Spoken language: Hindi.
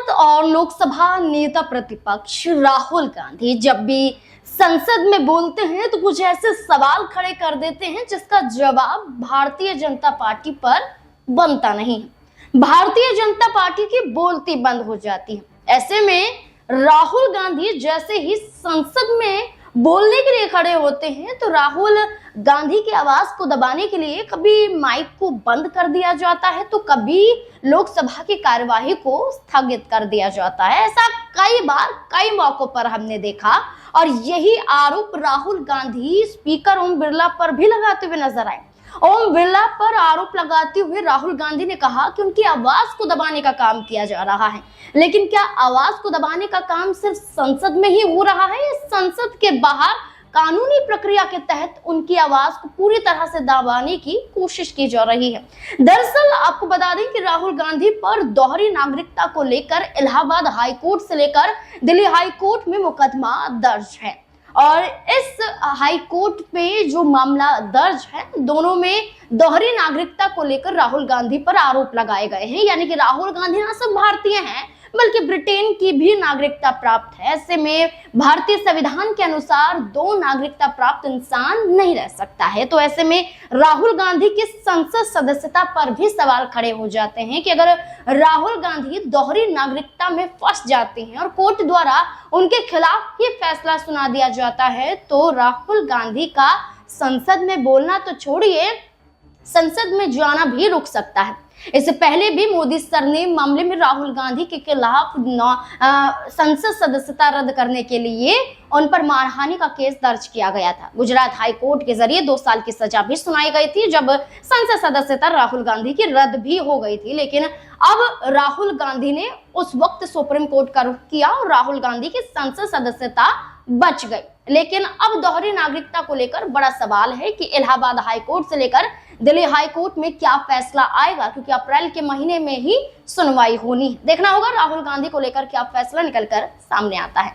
सांसद और लोकसभा नेता प्रतिपक्ष राहुल गांधी जब भी संसद में बोलते हैं तो कुछ ऐसे सवाल खड़े कर देते हैं जिसका जवाब भारतीय जनता पार्टी पर बनता नहीं है। भारतीय जनता पार्टी की बोलती बंद हो जाती है। ऐसे में राहुल गांधी जैसे ही संसद में बोलने के लिए खड़े होते हैं तो राहुल गांधी की आवाज को दबाने के लिए कभी माइक को बंद कर दिया जाता है तो कभी लोकसभा की कार्यवाही को स्थगित कर दिया जाता है। ऐसा कई बार कई मौकों पर हमने देखा और यही आरोप राहुल गांधी स्पीकर ओम बिरला पर भी लगाते हुए नजर आए। ओम बिरला पर आरोप लगाते हुए राहुल गांधी ने कहा कि उनकी आवाज को दबाने का काम किया जा रहा है, लेकिन क्या आवाज को दबाने का काम सिर्फ संसद में ही हो रहा है या संसद के बाहर कानूनी प्रक्रिया के तहत उनकी आवाज को पूरी तरह से दबाने की कोशिश की जा रही है। दरअसल आपको बता दें कि राहुल गांधी पर दोहरी नागरिकता को लेकर इलाहाबाद हाई कोर्ट से लेकर दिल्ली हाई कोर्ट में मुकदमा दर्ज है और इस हाई कोर्ट में जो मामला दर्ज है दोनों में दोहरी नागरिकता को लेकर राहुल गांधी पर आरोप लगाए गए हैं। यानी कि राहुल गांधी ना सिर्फ भारतीय हैं बल्कि ब्रिटेन की भी नागरिकता प्राप्त है। ऐसे में भारतीय संविधान के अनुसार दो नागरिकता प्राप्त इंसान नहीं रह सकता है। तो ऐसे में राहुल गांधी की संसद सदस्यता पर भी सवाल खड़े हो जाते हैं कि अगर राहुल गांधी दोहरी नागरिकता में फंस जाते हैं और कोर्ट द्वारा उनके खिलाफ ये फैसला सुना दिया जाता है तो राहुल गांधी का संसद में बोलना तो छोड़िए, संसद में जाना भी रुक सकता है। इससे पहले भी मोदी सर ने मामले में राहुल गांधी के खिलाफ संसद सदस्यता रद्द करने के लिए उन पर मानहानि का केस दर्ज किया गया था। गुजरात हाई कोर्ट के जरिए 2 साल की सजा भी सुनाई गई थी जब संसद सदस्यता राहुल गांधी की रद्द भी हो गई थी, लेकिन अब राहुल गांधी ने उस वक्त सुप्रीम कोर्ट का रुख किया और राहुल गांधी की संसद सदस्यता बच गई। लेकिन अब दोहरी नागरिकता को लेकर बड़ा सवाल है कि इलाहाबाद हाई कोर्ट से लेकर दिल्ली हाई कोर्ट में क्या फैसला आएगा, क्योंकि अप्रैल के महीने में ही सुनवाई होनी है। देखना होगा राहुल गांधी को लेकर क्या फैसला निकलकर सामने आता है।